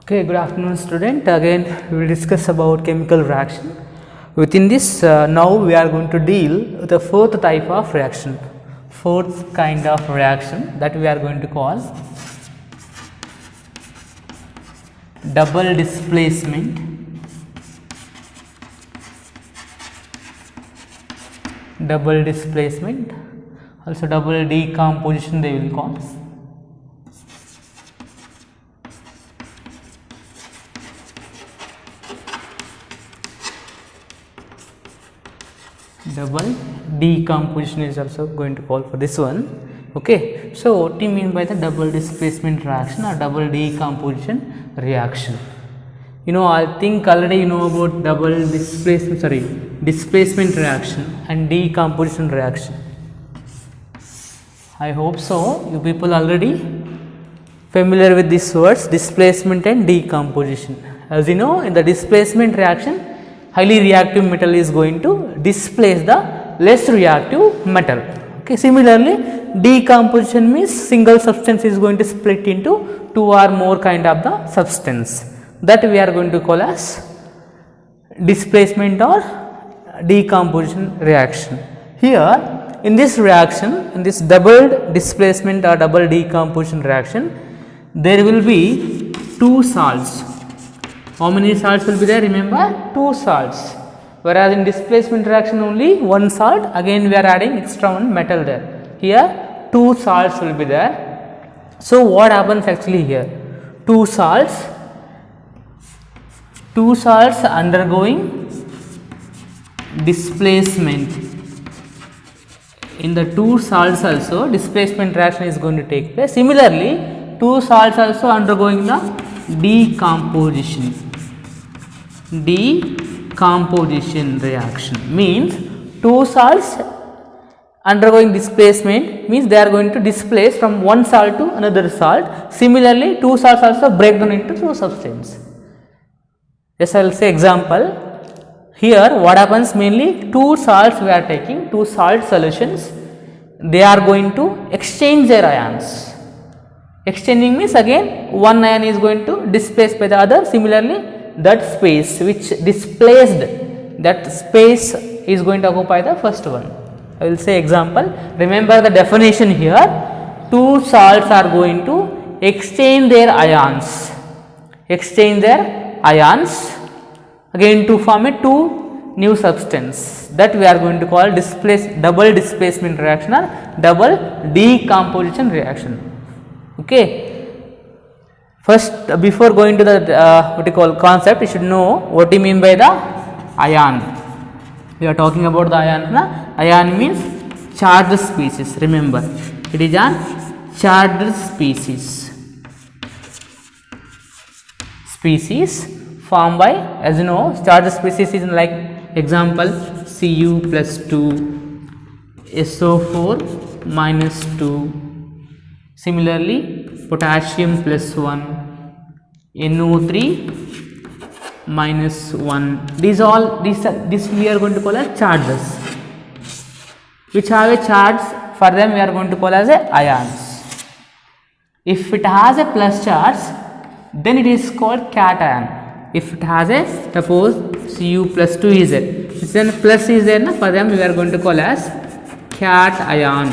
Okay, good afternoon student. Again we will discuss about chemical reaction. Within this now we are going to deal with the fourth type of reaction. Fourth kind of reaction that we are going to call double displacement. Double displacement, also double decomposition they will call. Double decomposition is also going to call for this one. Okay, so what do you mean by the double displacement reaction or double decomposition reaction? You know, I think already you know about double displacement reaction and decomposition reaction. I hope so. You people already familiar with these words, displacement and decomposition. As you know, in the displacement reaction, highly reactive metal is going to displace the less reactive metal. Okay. Similarly, decomposition means single substance is going to split into two or more kind of the substance. That we are going to call as displacement or decomposition reaction. Here in this reaction, in this double displacement or double decomposition reaction, there will be two salts. How many salts will be there? Remember, two salts. Whereas in displacement reaction only one salt, again we are adding extra one metal there. Here two salts will be there. So what happens actually here? Two salts undergoing displacement. In the two salts also displacement reaction is going to take place. Similarly, two salts also undergoing the decomposition. Decomposition reaction means two salts undergoing displacement means they are going to displace from one salt to another salt. Similarly, two salts also break down into two substances. Yes, I will say example. Here what happens, mainly two salts we are taking, two salt solutions, they are going to exchange their ions. Exchanging means again one ion is going to displace by the other. Similarly, that space which displaced, that space is going to occupy the first one. I will say example. Remember the definition here. Two salts are going to exchange their ions. Exchange their ions again to form a two new substance, that we are going to call double displacement reaction or double decomposition reaction. Okay. First, before going to the what you call concept, you should know what you mean by the ion. We are talking about the ion. Ion means charged species. Remember, it is a charged species. Formed by, as you know, charged species is like example Cu plus 2, SO4 minus 2. Similarly, potassium plus 1, NO3 minus 1. This we are going to call as charges, which have a charge. For them we are going to call as a ions. If it has a plus charge, then it is called cation. If it has a, suppose Cu plus 2 is there, then plus is there, for them we are going to call as cation.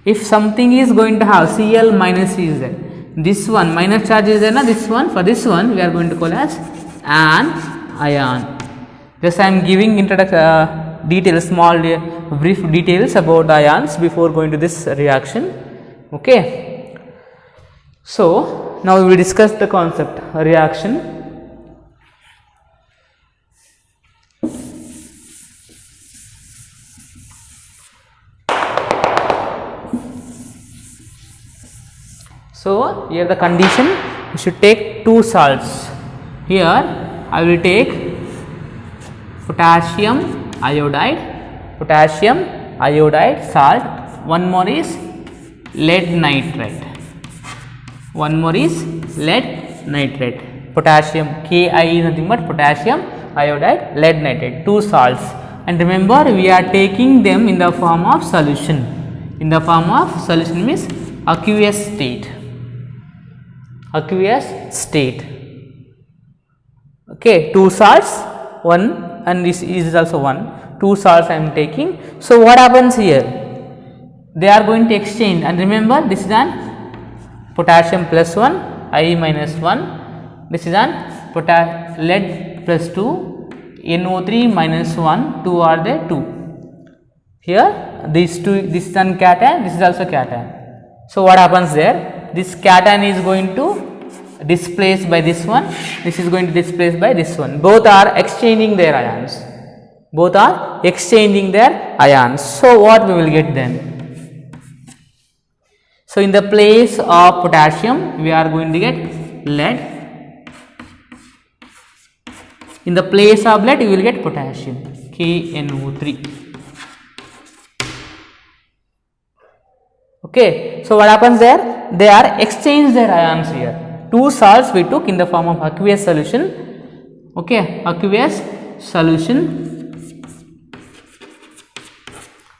If something is going to have Cl minus is there, this one minus charge is there, this one, for this one we are going to call as an ion. Just I am giving details, small brief details about ions before going to this reaction. Okay. So now we will discuss the concept reaction. So here the condition, you should take two salts. Here I will take potassium iodide salt. One more is lead nitrate. Potassium, Ki is nothing but potassium iodide, lead nitrate, two salts. And remember, we are taking them in the form of solution. In the form of solution means aqueous state. aqueous state. Okay, 2 salts, 1, and this is also 1. 2 salts I am taking. So what happens here? They are going to exchange, and remember this is an potassium plus 1, I minus 1. This is an lead plus 2, NO3 minus 1, 2 are there 2. Here these two, this is an cation, this is also cation. So what happens there? This cation is going to displace by this one, this is going to displace by this one. Both are exchanging their ions. Both are exchanging their ions. So what we will get then? So in the place of potassium, we are going to get lead. In the place of lead, you will get potassium, KNO3. Okay, so what happens there? They are exchange their ions here. 2 salts we took in the form of aqueous solution. Okay, aqueous solution.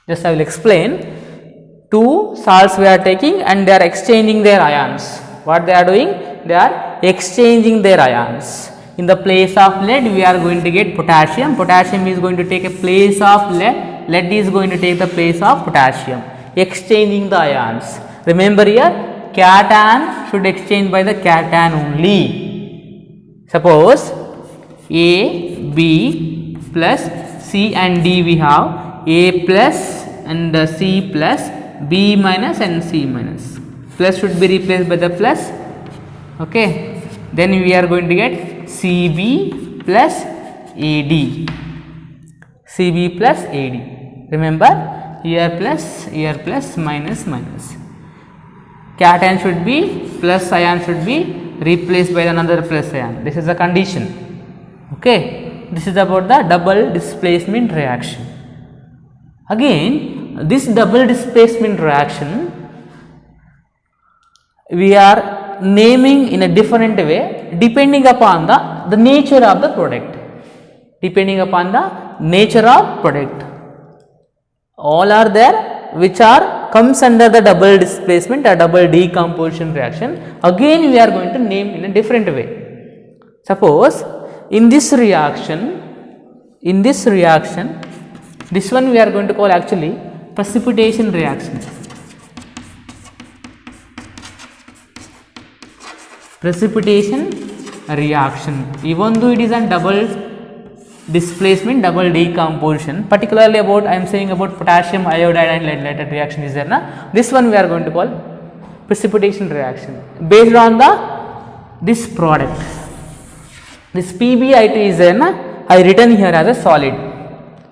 Just I will explain. 2 salts we are taking and they are exchanging their ions. What they are doing? They are exchanging their ions. In the place of lead, we are going to get potassium. Potassium is going to take a place of lead. Lead is going to take the place of potassium. Exchanging the ions. Remember here, cation should exchange by the cation only. Suppose A, B plus C and D we have A plus and C plus, B minus and C minus. Plus should be replaced by the plus. Okay. Then we are going to get CB plus AD. CB plus AD. Remember, here plus minus minus. Cation should be, plus ion should be replaced by another plus ion. This is the condition. Okay. This is about the double displacement reaction. Again, this double displacement reaction we are naming in a different way depending upon the nature of the product. Depending upon the nature of product. All are there which are comes under the double displacement or double decomposition reaction. Again we are going to name in a different way. Suppose in this reaction, this one we are going to call actually precipitation reaction. Precipitation reaction. Even though it is a double displacement, double decomposition, particularly about I am saying about potassium iodide and lead reaction is there na. This one we are going to call precipitation reaction based on this product. This PbI2 is there na. I written here as a solid.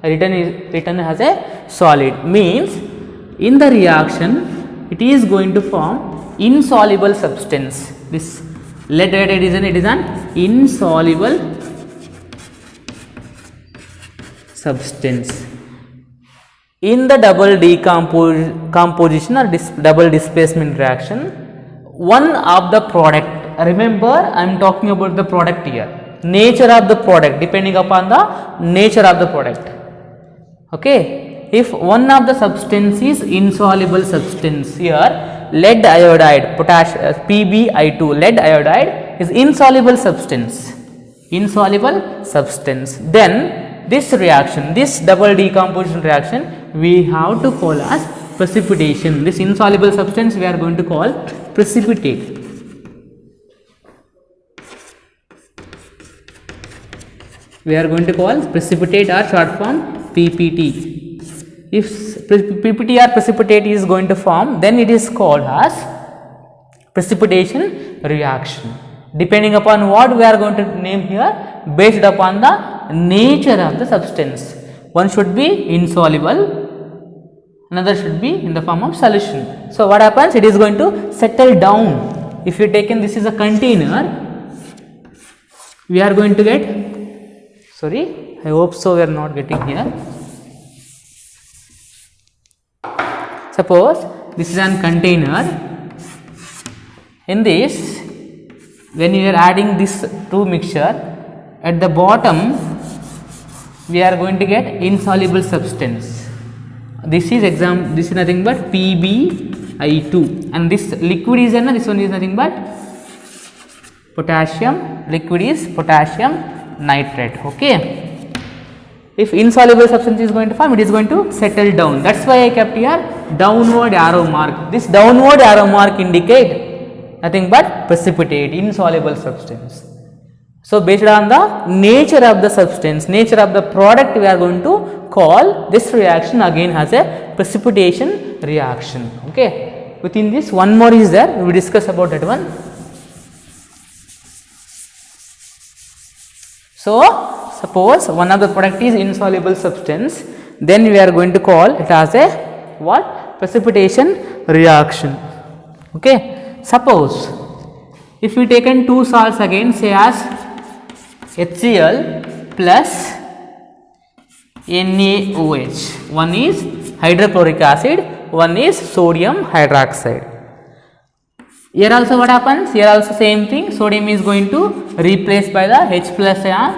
I written as a solid means in the reaction it is going to form insoluble substance. This lead iodide is an insoluble substance. In the double decomposition or double displacement reaction, one of the product, remember I am talking about the product here, nature of the product, depending upon the nature of the product. Okay, if one of the substance is insoluble substance, here lead iodide, PbI2, lead iodide is insoluble substance, then this reaction, this double decomposition reaction, we have to call as precipitation. This insoluble substance we are going to call precipitate. We are going to call precipitate or short form PPT. If PPT or precipitate is going to form, then it is called as precipitation reaction. Depending upon what we are going to name here, based upon the nature of the substance. One should be insoluble, another should be in the form of solution. So what happens? It is going to settle down. If you taken this is a container, we are going to get, sorry, I hope so we are not getting here. Suppose this is a container. In this, when you are adding this two mixture, at the bottom we are going to get insoluble substance. This is nothing but PbI2, and this liquid is this one is nothing but potassium. Liquid is potassium nitrate. Okay. If insoluble substance is going to form, it is going to settle down. That's why I kept here downward arrow mark. This downward arrow mark indicate nothing but precipitate, insoluble substance. So based on the nature of the substance, nature of the product, we are going to call this reaction again as a precipitation reaction. Okay. Within this, one more is there. We will discuss about that one. So suppose one of the product is insoluble substance, then we are going to call it as a what? Precipitation reaction. Okay. Suppose if we taken two salts again, say as HCl plus NaOH. One is hydrochloric acid, one is sodium hydroxide. Here also what happens? Here also same thing. Sodium is going to replace by the H plus ion.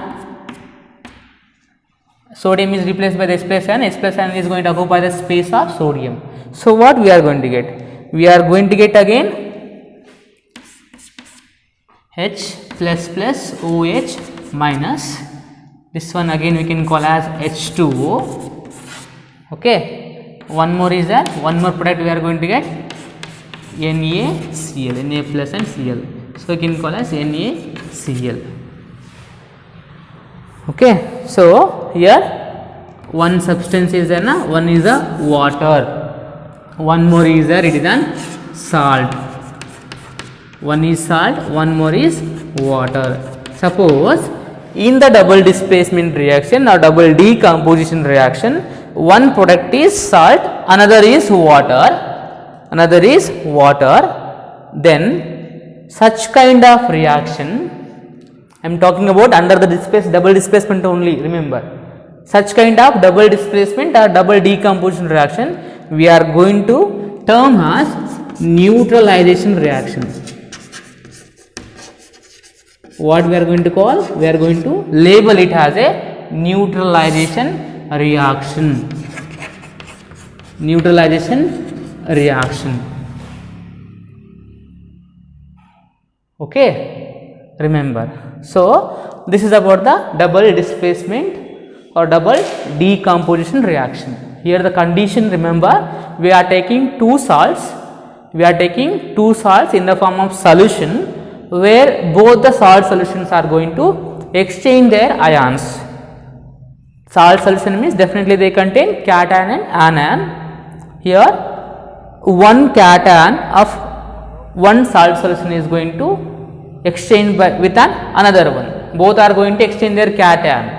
Sodium is replaced by the H plus ion. H plus ion is going to occupy the space of sodium. So what we are going to get? We are going to get again H plus plus OH minus, this one again we can call as H2O. Okay. One more is that, one more product we are going to get NaCl, Na plus and Cl. So we can call as NaCl. Okay. So here one substance is there, one is a water, one more is there, it is an salt. One is salt, one more is water. Suppose in the double displacement reaction or double decomposition reaction, one product is salt, another is water, then such kind of reaction, I am talking about under the double displacement only, remember. Such kind of double displacement or double decomposition reaction we are going to term as neutralization reaction. What we are going to call? We are going to label it as a neutralization reaction. Neutralization reaction. Okay. Remember. So this is about the double displacement or double decomposition reaction. Here the condition, remember, we are taking two salts. We are taking two salts in the form of solution, where both the salt solutions are going to exchange their ions. Salt solution means definitely they contain cation and anion. Here one cation of one salt solution is going to exchange with another one. Both are going to exchange their cation.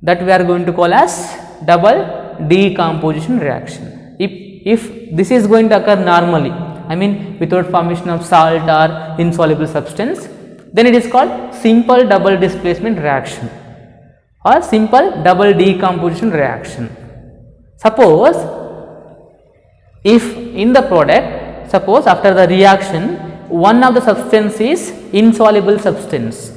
That we are going to call as double decomposition reaction. If this is going to occur normally, I mean without formation of salt or insoluble substance, then it is called simple double displacement reaction or simple double decomposition reaction. Suppose if in the product, suppose after the reaction, one of the substance is insoluble substance.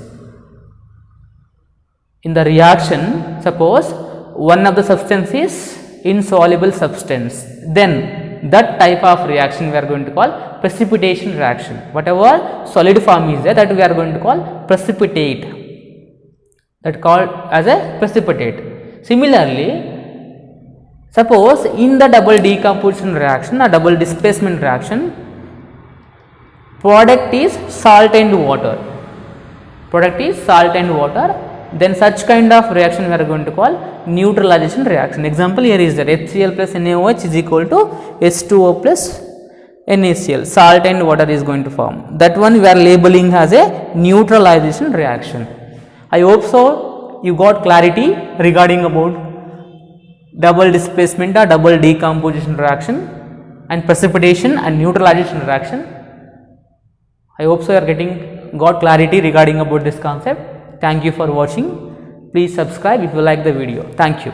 In the reaction, suppose one of the substance is insoluble substance, then that type of reaction we are going to call precipitation reaction. Whatever solid form is there, that we are going to call precipitate, that called as a precipitate. Similarly, suppose in the double decomposition reaction or double displacement reaction, product is salt and water, then such kind of reaction we are going to call neutralization reaction. Example here is that HCl plus NaOH is equal to H2O plus NaCl, salt and water is going to form. That one we are labeling as a neutralization reaction. I hope so you got clarity regarding about double displacement or double decomposition reaction and precipitation and neutralization reaction. I hope so you are got clarity regarding about this concept. Thank you for watching. Please subscribe if you like the video. Thank you.